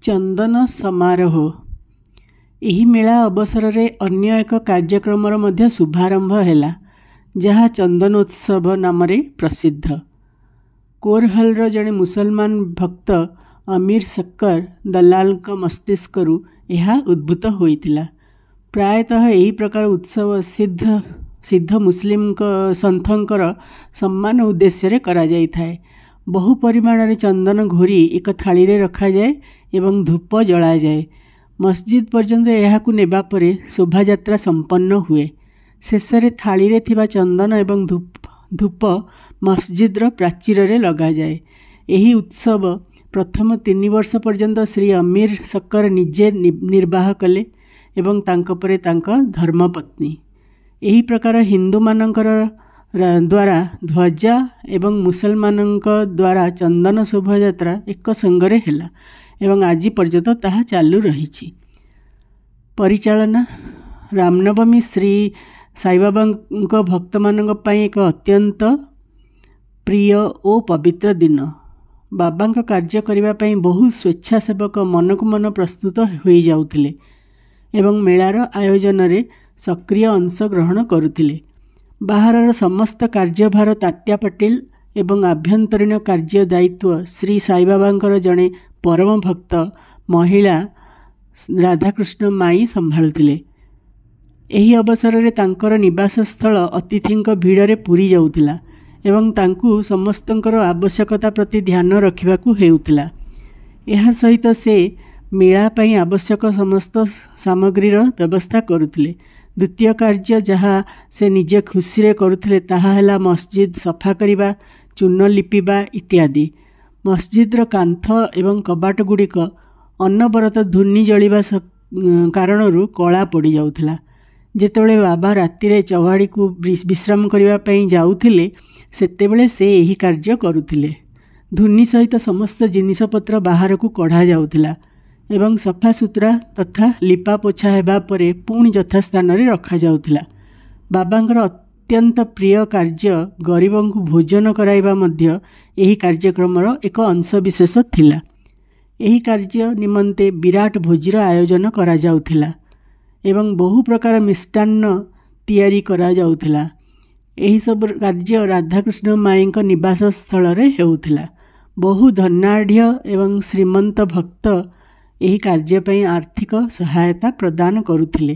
चंदन समारोह। ଏହି ମେଳା ଅବସରରେ ଅନ୍ୟ ଏକ କାର୍ଯ୍ୟକ୍ରମର ମଧ୍ୟ ଶୁଭାରମ୍ଭ ହେଲା, ଯାହା ଚନ୍ଦନୋତ୍ସବ ନାମରେ ପ୍ରସିଦ୍ଧ। କୋରହଲର ଜଣେ ମୁସଲମାନ ଭକ୍ତ ଅମୀର ଶକ୍କର ଦଲାଲଙ୍କ ମସ୍ତିଷ୍କରୁ ଏହା ଉଦ୍ଭୂତ ହୋଇଥିଲା। ପ୍ରାୟତଃ ଏହି ପ୍ରକାର ଉତ୍ସବ ସିଦ୍ଧ ମୁସଲିମଙ୍କ ସନ୍ଥଙ୍କର ସମ୍ମାନ ଉଦ୍ଦେଶ୍ୟରେ କରାଯାଇଥାଏ। ବହୁ ପରିମାଣରେ ଚନ୍ଦନ ଘୋରି ଏକ ଥାଳିରେ ରଖାଯାଏ ଏବଂ ଧୂପ ଜଳାଯାଏ। ମସଜିଦ ପର୍ଯ୍ୟନ୍ତ ଏହାକୁ ନେବା ପରେ ଶୋଭାଯାତ୍ରା ସମ୍ପନ୍ନ ହୁଏ। ଶେଷରେ ଥାଳିରେ ଥିବା ଚନ୍ଦନ ଏବଂ ଧୂପ ମସଜିଦର ପ୍ରାଚୀରରେ ଲଗାଯାଏ। ଏହି ଉତ୍ସବ ପ୍ରଥମ 3 ବର୍ଷ ପର୍ଯ୍ୟନ୍ତ ଶ୍ରୀ ଅମୀର ଶକ୍କର ନିଜେ ନିର୍ବାହ କଲେ ଏବଂ ତାଙ୍କ ପରେ ତାଙ୍କ ଧର୍ମପତ୍ନୀ। ଏହି ପ୍ରକାର ହିନ୍ଦୁମାନଙ୍କର ଦ୍ୱାରା ଧ୍ୱଜା ଏବଂ ମୁସଲମାନଙ୍କ ଦ୍ୱାରା ଚନ୍ଦନ ଶୋଭାଯାତ୍ରା ଏକ ସଙ୍ଗରେ ହେଲା ଏବଂ ଆଜି ପର୍ଯ୍ୟନ୍ତ ତାହା ଚାଲୁ ରହିଛି। ପରିଚାଳନା। ରାମନବମୀ ଶ୍ରୀ ସାଇବାବାଙ୍କ ଭକ୍ତମାନଙ୍କ ପାଇଁ ଏକ ଅତ୍ୟନ୍ତ ପ୍ରିୟ ଓ ପବିତ୍ର ଦିନ। ବାବାଙ୍କ କାର୍ଯ୍ୟ କରିବା ପାଇଁ ବହୁ ସ୍ୱେଚ୍ଛାସେବକ ମନକୁ ମନ ପ୍ରସ୍ତୁତ ହୋଇଯାଉଥିଲେ ଏବଂ ମେଳାର ଆୟୋଜନରେ ସକ୍ରିୟ ଅଂଶଗ୍ରହଣ କରୁଥିଲେ। ବାହାରର ସମସ୍ତ କାର୍ଯ୍ୟଭାର ତାତ୍ୟା ପଟେଲ ଏବଂ ଆଭ୍ୟନ୍ତରୀଣ କାର୍ଯ୍ୟ ଦାୟିତ୍ୱ ଶ୍ରୀ ସାଇବାବାଙ୍କର ଜଣେ ପରମ ଭକ୍ତ ମହିଳା ରାଧାକୃଷ୍ଣ ମାଇ ସମ୍ଭାଳୁଥିଲେ। ଏହି ଅବସରରେ ତାଙ୍କର ନିବାସ ସ୍ଥଳ ଅତିଥିଙ୍କ ଭିଡ଼ରେ ପୂରି ଯାଉଥିଲା ଏବଂ ତାଙ୍କୁ ସମସ୍ତଙ୍କର ଆବଶ୍ୟକତା ପ୍ରତି ଧ୍ୟାନ ରଖିବାକୁ ହେଉଥିଲା। ଏହା ସହିତ ସେ ମେଳା ପାଇଁ ଆବଶ୍ୟକ ସମସ୍ତ ସାମଗ୍ରୀର ବ୍ୟବସ୍ଥା କରୁଥିଲେ। ଦ୍ୱିତୀୟ କାର୍ଯ୍ୟ ଯାହା ସେ ନିଜେ ଖୁସିରେ କରୁଥିଲେ ତାହା ହେଲା ମସଜିଦ ସଫା କରିବା, ଚୂନ ଲିପିବା ଇତ୍ୟାଦି। ମସଜିଦର କାନ୍ଥ ଏବଂ କବାଟ ଗୁଡ଼ିକ ଅନବରତ ଧୂନି ଜଳିବା କାରଣରୁ କଳା ପଡ଼ିଯାଉଥିଲା। ଯେତେବେଳେ ବାବା ରାତିରେ ଚଉହାଡ଼ିକୁ ବିଶ୍ରାମ କରିବା ପାଇଁ ଯାଉଥିଲେ, ସେତେବେଳେ ସେ ଏହି କାର୍ଯ୍ୟ କରୁଥିଲେ। ଧୂନି ସହିତ ସମସ୍ତ ଜିନିଷପତ୍ର ବାହାରକୁ କଢ଼ାଯାଉଥିଲା ଏବଂ ସଫାସୁତୁରା ତଥା ଲିପା ପୋଛା ହେବା ପରେ ପୁଣି ଯଥାସ୍ଥାନରେ ରଖାଯାଉଥିଲା। ବାବାଙ୍କର ଅତ୍ୟନ୍ତ ପ୍ରିୟ କାର୍ଯ୍ୟ ଗରିବଙ୍କୁ ଭୋଜନ କରାଇବା ମଧ୍ୟ ଏହି କାର୍ଯ୍ୟକ୍ରମର ଏକ ଅଂଶବିଶେଷ ଥିଲା। ଏହି କାର୍ଯ୍ୟ ନିମନ୍ତେ ବିରାଟ ଭୋଜିର ଆୟୋଜନ କରାଯାଉଥିଲା ଏବଂ ବହୁ ପ୍ରକାର ମିଷ୍ଟାନ୍ନ ତିଆରି କରାଯାଉଥିଲା। ଏହିସବୁ କାର୍ଯ୍ୟ ରାଧାକୃଷ୍ଣ ମାଇଙ୍କ ନିବାସ ସ୍ଥଳରେ ହେଉଥିଲା। ବହୁ ଧନାଢ଼୍ୟ ଏବଂ ଶ୍ରୀମନ୍ତ ଭକ୍ତ ଏହି କାର୍ଯ୍ୟ ପାଇଁ ଆର୍ଥିକ ସହାୟତା ପ୍ରଦାନ କରୁଥିଲେ।